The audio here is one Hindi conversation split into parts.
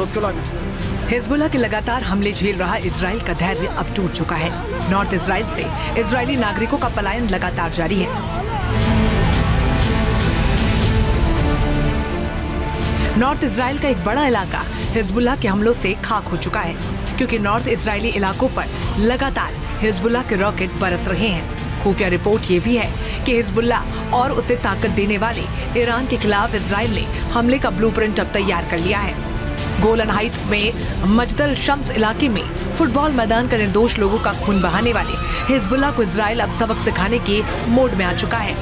हिजबुल्लाह के लगातार हमले झेल रहा इजराइल का धैर्य अब टूट चुका है। नॉर्थ इजराइल से इजरायली नागरिकों का पलायन लगातार जारी है। नॉर्थ इजराइल का एक बड़ा इलाका हिजबुल्लाह के हमलों से खाक हो चुका है, क्योंकि नॉर्थ इजरायली इलाकों पर लगातार हिजबुल्लाह के रॉकेट बरस रहे हैं। खुफिया रिपोर्ट ये भी है कि हिजबुल्लाह और उसे ताकत देने वाले ईरान के खिलाफ इजराइल ने हमले का ब्लूप्रिंट अब तैयार कर लिया है। गोलन हाइट्स में मजदल शम्स इलाके में फुटबॉल मैदान का निर्दोष लोगों का खून बहाने वाले हिजबुल्लाह को इजराइल अब सबक सिखाने के मोड में आ चुका है।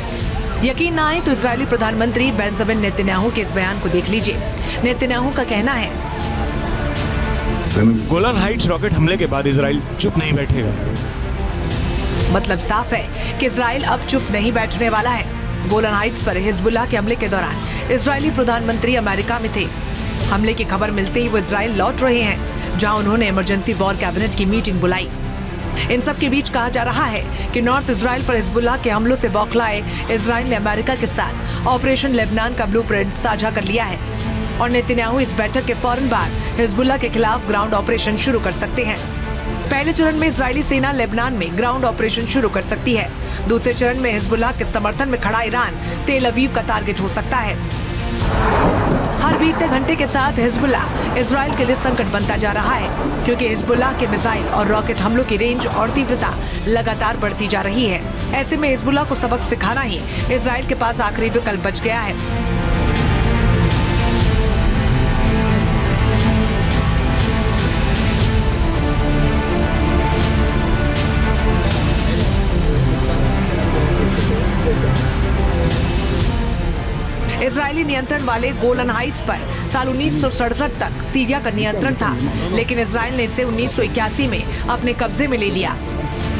यकीन न आए तो इजरायली प्रधानमंत्री बेंजामिन नेतन्याहू के इस बयान को देख लीजिए। नेतन्याहू का कहना है, गोलन हाइट्स रॉकेट हमले के बाद इजराइल चुप नहीं बैठेगा। मतलब साफ है कि इजराइल अब चुप नहीं बैठने वाला है। गोलन हाइट्स पर हिजबुल्लाह के हमले के दौरान इजरायली प्रधानमंत्री अमेरिका में थे। हमले की खबर मिलते ही वो इजराइल लौट रहे हैं, जहां उन्होंने इमरजेंसी वॉर कैबिनेट की मीटिंग बुलाई। इन सब के बीच कहा जा रहा है कि नॉर्थ इजराइल पर हिजबुल्लाह के हमलों से बौखलाए इजराइल ने अमेरिका के साथ ऑपरेशन लेबनान का ब्लूप्रिंट साझा कर लिया है और नेतन्याहू इस बैठक के फौरन बाद हिजबुल्लाह के खिलाफ ग्राउंड ऑपरेशन शुरू कर सकते हैं। पहले चरण में इजरायली सेना लेबनान में ग्राउंड ऑपरेशन शुरू कर सकती है। दूसरे चरण में हिजबुल्लाह के समर्थन में खड़ा ईरान तेल अवीव का टारगेट हो सकता है। हर बीतते घंटे के साथ हिजबुल्लाह इजराइल के लिए संकट बनता जा रहा है, क्योंकि हिजबुल्लाह के मिसाइल और रॉकेट हमलों की रेंज और तीव्रता लगातार बढ़ती जा रही है। ऐसे में हिजबुल्लाह को सबक सिखाना ही इजराइल के पास आखिरी विकल्प बच गया है। इजरायली नियंत्रण वाले गोलन हाइट्स पर साल 1967 तक सीरिया का नियंत्रण था, लेकिन इजराइल ने इसे 1981 में अपने कब्जे में ले लिया।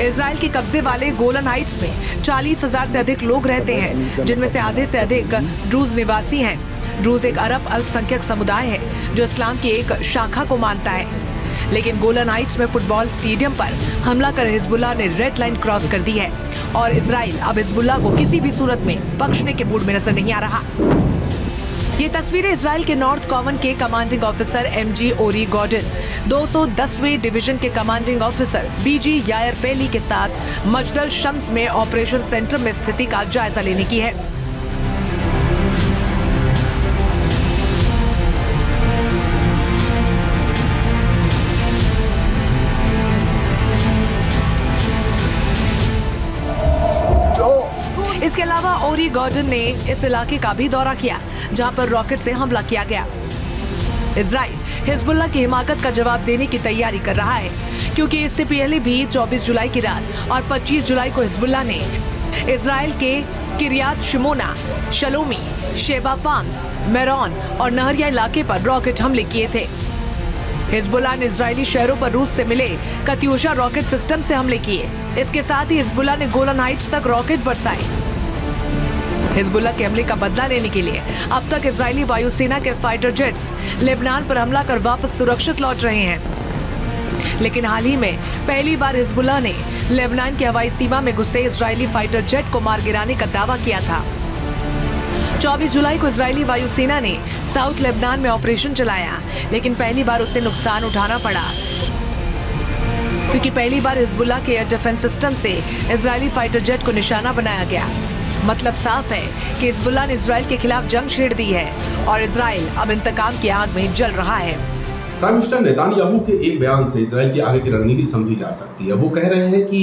इजराइल के कब्जे वाले गोलन हाइट्स में 40,000 से अधिक लोग रहते हैं, जिनमें से आधे से अधिक ड्रूज निवासी हैं। ड्रूज एक अरब अल्पसंख्यक समुदाय है जो इस्लाम की एक शाखा को मानता है। लेकिन गोलन हाइट्स में फुटबॉल स्टेडियम पर हमला कर हिजबुल्लाह ने रेड लाइन क्रॉस कर दी है और इजराइल अब हिजबुल्लाह को किसी भी सूरत में बख्शने के मूड में नजर नहीं आ रहा। ये तस्वीरें इजराइल के नॉर्थ कॉमन के कमांडिंग ऑफिसर एमजी ओरी गॉर्डन, 210वें डिवीजन के कमांडिंग ऑफिसर बीजी यायर पेली के साथ मजदल शम्स में ऑपरेशन सेंटर में स्थिति का जायजा लेने की है। इसके अलावा ओरी गॉर्डन ने इस इलाके का भी दौरा किया, जहां पर रॉकेट से हमला किया गया। इजराइल हिजबुल्लाह की हिमाकत का जवाब देने की तैयारी कर रहा है, क्योंकि इससे पहले भी 24 जुलाई की रात और 25 जुलाई को हिजबुल्लाह ने इजराइल के Kiryat Shmona, Shlomi, Sheba farms, Meron और नहरिया इलाके पर रॉकेट हमले किए थे। हिजबुल्लाह ने इजरायली शहरों पर रूस से मिले कत्यूशा रॉकेट सिस्टम से हमले किए। इसके साथ ही हिजबुल्लाह ने गोलन हाइट्स तक रॉकेट बरसाए। हिजबुल्लाह के हमले का बदला लेने के लिए अब तक इजरायली वायुसेना के फाइटर जेट्स लेबनान पर हमला कर वापस सुरक्षित लौट रहे हैं। लेकिन हाल ही में पहली बार हिजबुल्लाह ने लेबनान की हवाई सीमा में घुसे इजरायली फाइटर जेट को मार गिराने का दावा किया था। 24 जुलाई को इजरायली वायुसेना ने साउथ लेबनान में ऑपरेशन चलाया, लेकिन पहली बार उसे नुकसान उठाना पड़ा, क्योंकि पहली बार हिजबुल्लाह के एयर डिफेंस सिस्टम से इजरायली फाइटर जेट को निशाना बनाया गया। मतलब साफ है कि हिजबुल्लाह ने इजराइल के खिलाफ जंग छेड़ दी है और इजराइल अब इंतकाम की आग में जल रहा है। प्राइम मिनिस्टर नेतन्याहू के एक बयान से इजराइल की आगे की रणनीति समझी जा सकती है। वो कह रहे हैं कि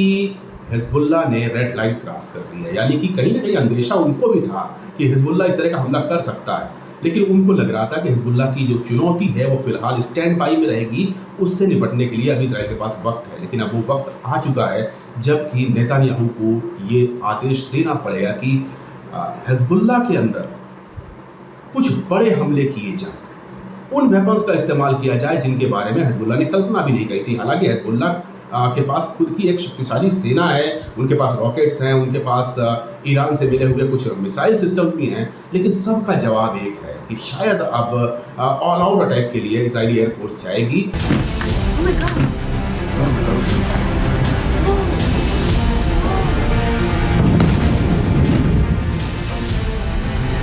हिजबुल्लाह ने रेड लाइन क्रॉस कर दी है, यानी कि कहीं ना कहीं अंदेशा उनको भी था कि हिजबुल्लाह इस तरह का हमला कर सकता है, लेकिन उनको लग रहा था कि हिजबुल्लाह की जो चुनौती है वो फिलहाल स्टैंड बाई में रहेगी, उससे निपटने के लिए अभी इजराइल के पास वक्त है। लेकिन अब वो वक्त आ चुका है जबकि नेतन्याहू को ये आदेश देना पड़ेगा कि हिजबुल्लाह के अंदर कुछ बड़े हमले किए जाएं, उन वेपन्स का इस्तेमाल किया जाए जिनके बारे में हिजबुल्लाह ने कल्पना भी नहीं करी थी। हालांकि हिजबुल्लाह के पास खुद की एक शक्तिशाली सेना है, उनके पास रॉकेट्स हैं, उनके पास ईरान से मिले हुए कुछ मिसाइल सिस्टम भी हैं, लेकिन सबका जवाब एक है कि शायद अब ऑल आउट अटैक के लिए इजरायली एयरफोर्स जाएगी।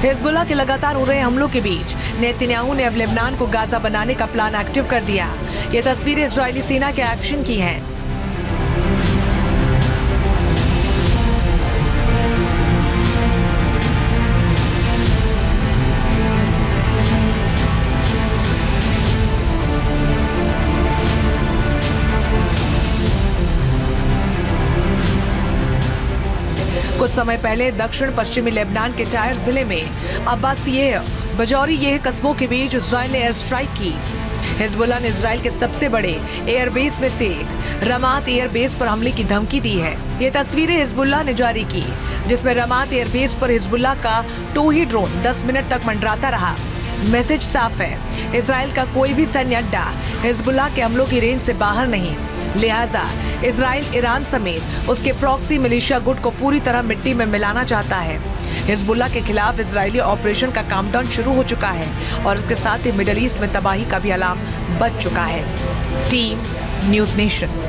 हिजबुल्लाह के लगातार हो रहे हमलों के बीच नेतन्याहू ने अब लेबनान को गाजा बनाने का प्लान एक्टिव कर दिया। ये तस्वीरें इजरायली सेना के एक्शन की हैं। कुछ समय पहले दक्षिण पश्चिमी लेबनान के टायर जिले में अब्बासियह, बजौरी कस्बों के बीच इजराइल ने एयर स्ट्राइक की। हिजबुल्लाह ने इजराइल के सबसे बड़े एयरबेस में से एक रमात एयरबेस पर हमले की धमकी दी है। ये तस्वीरें हिजबुल्लाह ने जारी की, जिसमें रमात एयरबेस पर हिजबुल्लाह का टोही ड्रोन 10 मिनट तक मंडराता रहा। मैसेज साफ है, इजराइल का कोई भी सैन्य अड्डा हिजबुल्लाह के हमलों की रेंज से बाहर नहीं, लिहाजा इजराइल ईरान समेत उसके प्रॉक्सी मिलिशिया गुट को पूरी तरह मिट्टी में मिलाना चाहता है। हिजबुल्लाह के खिलाफ इजरायली ऑपरेशन का काउंटडाउन शुरू हो चुका है और इसके साथ ही मिडिल ईस्ट में तबाही का भी अलार्म बज चुका है। Team news nation.